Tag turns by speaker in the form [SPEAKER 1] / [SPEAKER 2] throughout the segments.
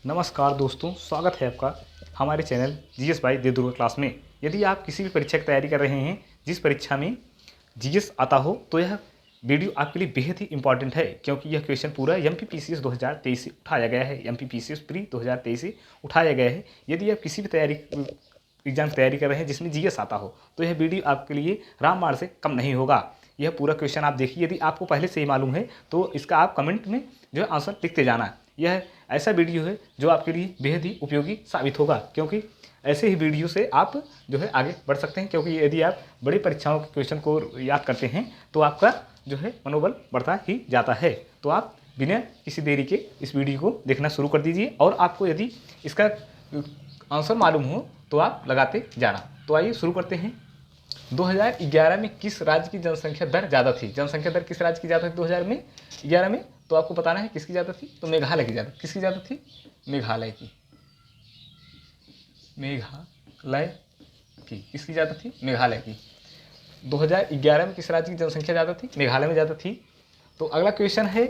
[SPEAKER 1] नमस्कार दोस्तों, स्वागत है आपका हमारे channel GS bye Devdurga class में। यदि आप किसी भी परीक्षा की तैयारी कर रहे हैं, जिस परीक्षा में जीएस आता हो, तो यह वीडियो आपके लिए बेहद ही इंपॉर्टेंट है, क्योंकि यह क्वेश्चन पूरा एमपीपीसीएस 2023 से उठाया गया है। एमपीपीसीएस प्री 2023 से उठाया गया है। यदि आप किसी भी एग्जाम की तैयारी कर रहे हैं जिसमें जीएस आता हो, तो यह वीडियो आपके लिए रामबाण से कम नहीं होगा। यह पूरा क्वेश्चन आप देखिए। यदि आपको पहले से ही मालूम है तो इसका आप कमेंट में जो है आंसर लिखते जाना। यह ऐसा वीडियो है जो आपके लिए बेहद ही उपयोगी साबित होगा, क्योंकि ऐसे ही वीडियो से आप जो है आगे बढ़ सकते हैं। क्योंकि यदि आप बड़ी परीक्षाओं के क्वेश्चन को याद करते हैं तो आपका जो है मनोबल बढ़ता ही जाता है। तो आप बिना किसी देरी के इस वीडियो को देखना शुरू कर दीजिए, और आपको यदि इसका आंसर मालूम हो तो आप लगाते जाना। तो आइए शुरू करते हैं। 2011 में किस राज्य की जनसंख्या दर ज़्यादा थी? जनसंख्या दर किस राज्य की ज़्यादा थी 2011 में? तो आपको बताना है किसकी ज़्यादा थी। तो मेघालय की ज़्यादा। किसकी ज़्यादा थी? मेघालय की। मेघालय की किसकी ज़्यादा थी? मेघालय की। 2011 में किस राज्य की जनसंख्या ज़्यादा थी? मेघालय में ज़्यादा थी। तो अगला क्वेश्चन है,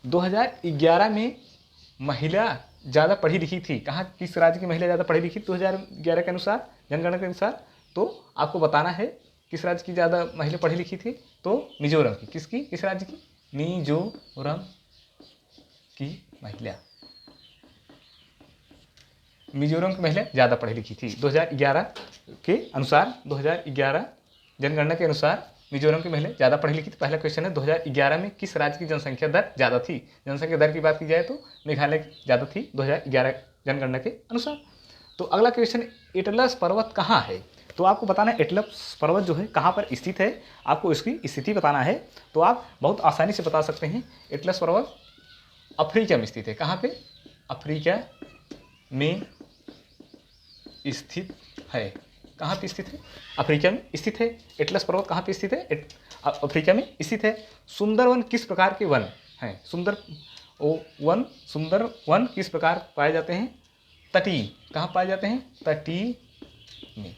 [SPEAKER 1] 2011 में महिला ज़्यादा पढ़ी लिखी थी कहाँ? किस राज्य की महिला ज़्यादा पढ़ी लिखी 2011 के अनुसार, जनगणना के अनुसार? तो आपको बताना है किस राज्य की ज़्यादा महिला पढ़ी लिखी थी। तो मिजोरम की। किसकी? किस राज्य की? मिजोरम की महिला। मिजोरम की महिला ज़्यादा पढ़ी लिखी थी 2011 के अनुसार। 2011 जनगणना के अनुसार मिजोरम की महिला ज़्यादा पढ़ी लिखी थी। पहला क्वेश्चन है, 2011 में किस राज्य की जनसंख्या दर ज़्यादा थी? जनसंख्या दर की बात की जाए तो मेघालय की ज़्यादा थी 2011 जनगणना के अनुसार। तो अगला क्वेश्चन, एटलस पर्वत कहाँ है? तो आपको बताना है एटलस पर्वत जो है कहाँ पर स्थित है। आपको इसकी स्थिति बताना है। तो आप बहुत आसानी से बता सकते हैं। एटलस पर्वत अफ्रीका में स्थित है। कहाँ पे? अफ्रीका में स्थित है। कहाँ पे स्थित है? अफ्रीका में स्थित है। एटलस पर्वत कहाँ पे स्थित है? अफ्रीका में स्थित है। सुंदरवन किस प्रकार के वन हैं? सुंदर वन किस प्रकार पाए जाते हैं? तटीय। कहाँ पाए जाते हैं? तटीय में।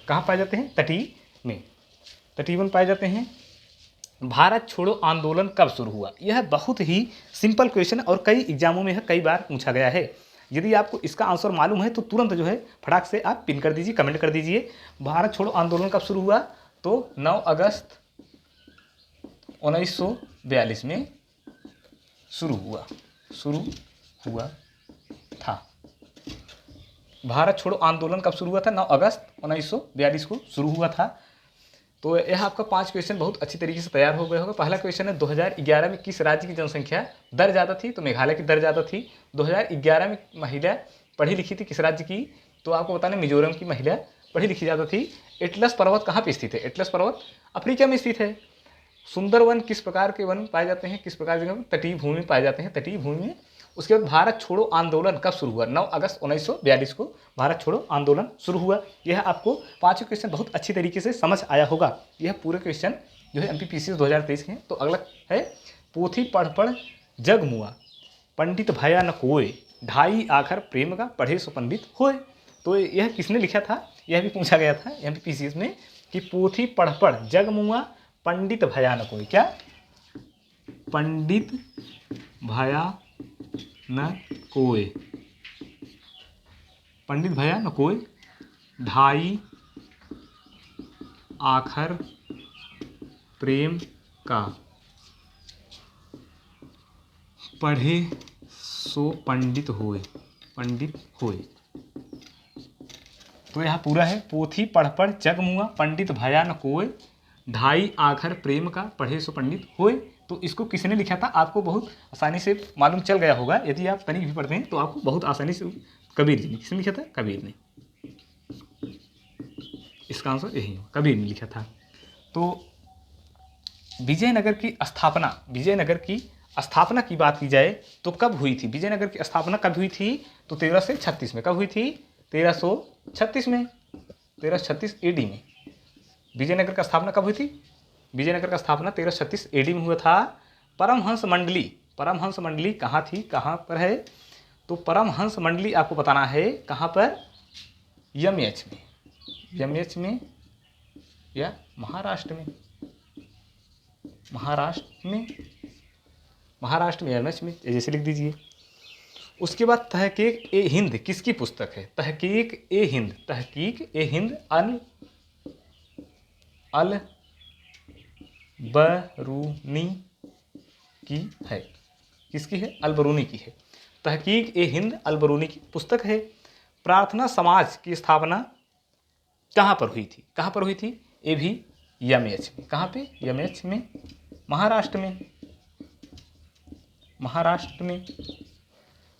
[SPEAKER 1] कहाँ पाए जाते हैं? तटीय में। तटीय वन पाए जाते हैं। भारत छोड़ो आंदोलन कब शुरू हुआ? यह बहुत ही सिंपल क्वेश्चन और कई एग्जामों में कई बार पूछा गया है। यदि आपको इसका आंसर मालूम है तो तुरंत जो है फटाक से आप पिन कर दीजिए, कमेंट कर दीजिए। भारत छोड़ो आंदोलन कब शुरू हुआ? तो 9 अगस्त 1942 में शुरू हुआ था। भारत छोड़ो आंदोलन कब शुरू हुआ था? 9 अगस्त 1942 को शुरू हुआ था। तो यह आपका 5 क्वेश्चन बहुत अच्छी तरीके से तैयार हो गया होगा। पहला क्वेश्चन है, 2011 में किस राज्य की जनसंख्या दर ज़्यादा थी? तो मेघालय की दर ज़्यादा थी। 2011 में महिला पढ़ी लिखी थी किस राज्य की? तो आपको बताना है मिजोरम की महिला पढ़ी लिखी ज़्यादा थी। एटलस पर्वत कहाँ पे स्थित है? एटलस पर्वत अफ्रीका में स्थित है। सुंदरवन किस प्रकार के वन पाए जाते हैं? किस प्रकार के? तटीय भूमि में पाए जाते हैं, तटीय भूमि में। उसके बाद भारत छोड़ो आंदोलन कब शुरू हुआ? 9 अगस्त 1942 को भारत छोड़ो आंदोलन शुरू हुआ। यह आपको 5 क्वेश्चन बहुत अच्छी तरीके से समझ आया होगा। यह पूरे क्वेश्चन जो है एमपीपीसीएस 2023 के हैं। तो अगला है, पोथी पढ़ पढ़ जग मुआ, पंडित भया न कोय, ढाई आखर प्रेम का पढ़े सो पंडित होए। तो यह किसने लिखा था? यह भी पूछा गया था एमपीपीसीएस में कि पोथी पढ़ पढ़ जग मुआ, पंडित भया न कोय। क्या? पंडित भया न कोय, पंडित भया न कोय, ढाई आखर प्रेम का पढ़े सो पंडित होए, पंडित होए। तो यह पूरा है, पोथी पढ़ पढ़ जग मुआ, पंडित भया न कोय, ढाई आखर प्रेम का पढ़े सो पंडित होए। तो इसको किसने लिखा था? आपको बहुत आसानी से मालूम चल गया होगा। यदि आप तनिक भी पढ़ते हैं तो आपको बहुत आसानी से, कबीर जी ने। किसने लिखा था? कबीर ने। इसका आंसर यही हो, कबीर ने लिखा था। तो विजयनगर की स्थापना की बात की जाए तो कब हुई थी? विजयनगर की स्थापना कब हुई थी? तो 1336 में। कब हुई थी? 1336 में। 1336 एडी में विजयनगर का स्थापना कब हुई थी? विजयनगर का स्थापना 1336 एडी में हुआ था। परमहंस मंडली कहाँ थी? कहाँ पर है? तो परमहंस मंडली आपको बताना है कहाँ पर? यमएच में। यमएच में या महाराष्ट्र में? महाराष्ट्र में यमएच में, जैसे लिख दीजिए। उसके बाद तहकीक ए हिंद किसकी पुस्तक है? तहकीक ए हिंद, तहकीक ए हिंद अल अल बरूनी की है। किसकी है? अल बरूनी की है। तहकीक ए हिंद अल बरूनी की पुस्तक है। प्रार्थना समाज की स्थापना कहाँ पर हुई थी? कहाँ पर हुई थी? ये भी यमएच में। कहाँ पे? यमएच में, महाराष्ट्र में। महाराष्ट्र में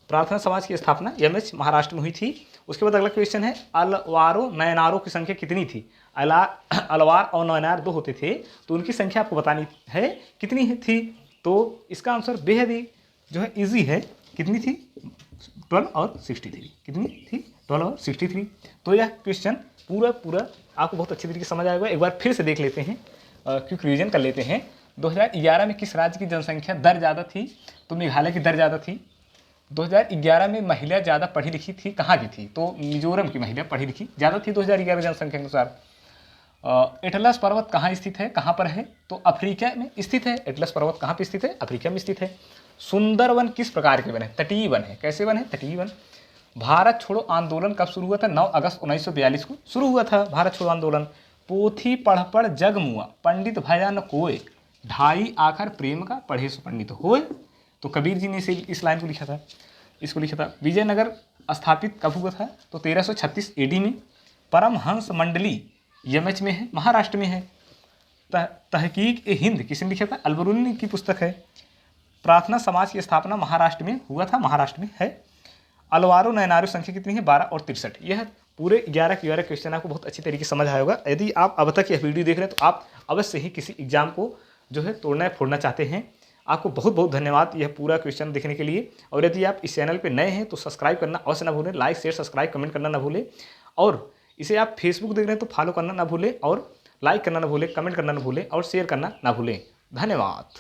[SPEAKER 1] प्रार्थना समाज की स्थापना यमएच महाराष्ट्र में हुई थी। उसके बाद अगला क्वेश्चन है, अलवारों नयनारों की संख्या कितनी थी? अलवार और नयनार दो होते थे, तो उनकी संख्या आपको बतानी है कितनी थी। तो इसका आंसर बेहद ही जो है इजी है। कितनी थी? 12 और 63। कितनी थी? 12 और 63। तो यह क्वेश्चन पूरा आपको बहुत अच्छी तरीके से समझ आएगा। एक बार फिर से देख लेते हैं, क्विक रिवीजन कर लेते हैं। 2011 में किस राज्य की जनसंख्या दर ज़्यादा थी? तो मेघालय की दर ज़्यादा थी। 2011 में महिला ज़्यादा पढ़ी लिखी थी, कहाँ की थी? तो मिजोरम की महिला पढ़ी लिखी ज़्यादा थी 2011 जनसंख्या के अनुसार। एटलस पर्वत कहाँ स्थित है? कहाँ पर है? तो अफ्रीका में स्थित है। एटलस पर्वत कहाँ पर स्थित है? अफ्रीका में स्थित है। सुंदरवन किस प्रकार के वन है? तटीय वन है। कैसे वन है? तटीय वन। भारत छोड़ो आंदोलन कब शुरू हुआ था? 9 अगस्त 1942 को शुरू हुआ था भारत छोड़ो आंदोलन। पोथी पढ़ पढ़ जग मुआ, पंडित भया न कोय, ढाई आखर प्रेम का पढ़े सो पंडित होए। तो कबीर जी ने इस लाइन को लिखा था, इसको लिखा था। विजयनगर स्थापित कब हुआ था? तो 1336 AD में। परमहंस मंडली यमएच में है, महाराष्ट्र में है। तहकीक ए हिंद किसने लिखा था? अल बरूनी की पुस्तक है। प्रार्थना समाज की स्थापना महाराष्ट्र में हुआ था, महाराष्ट्र में है। अलवारों नयनारों संख्या कितनी है? 12 और 63। यह पूरे 11 के 11 क्वेश्चन आपको बहुत अच्छी तरीके से समझ आया होगा। यदि आप अब तक यह वीडियो देख रहे हैं तो आप अवश्य ही किसी एग्जाम को जो है तोड़ना फोड़ना चाहते हैं। आपको बहुत बहुत धन्यवाद यह पूरा क्वेश्चन देखने के लिए। और यदि आप इस चैनल पर नए हैं तो सब्सक्राइब करना अवश्य ना भूलें। लाइक शेयर सब्सक्राइब कमेंट करना ना भूलें। और इसे आप फेसबुक देख रहे हैं तो फॉलो करना ना भूलें, और लाइक करना ना भूलें, कमेंट करना ना भूलें, और शेयर करना ना भूलें। धन्यवाद।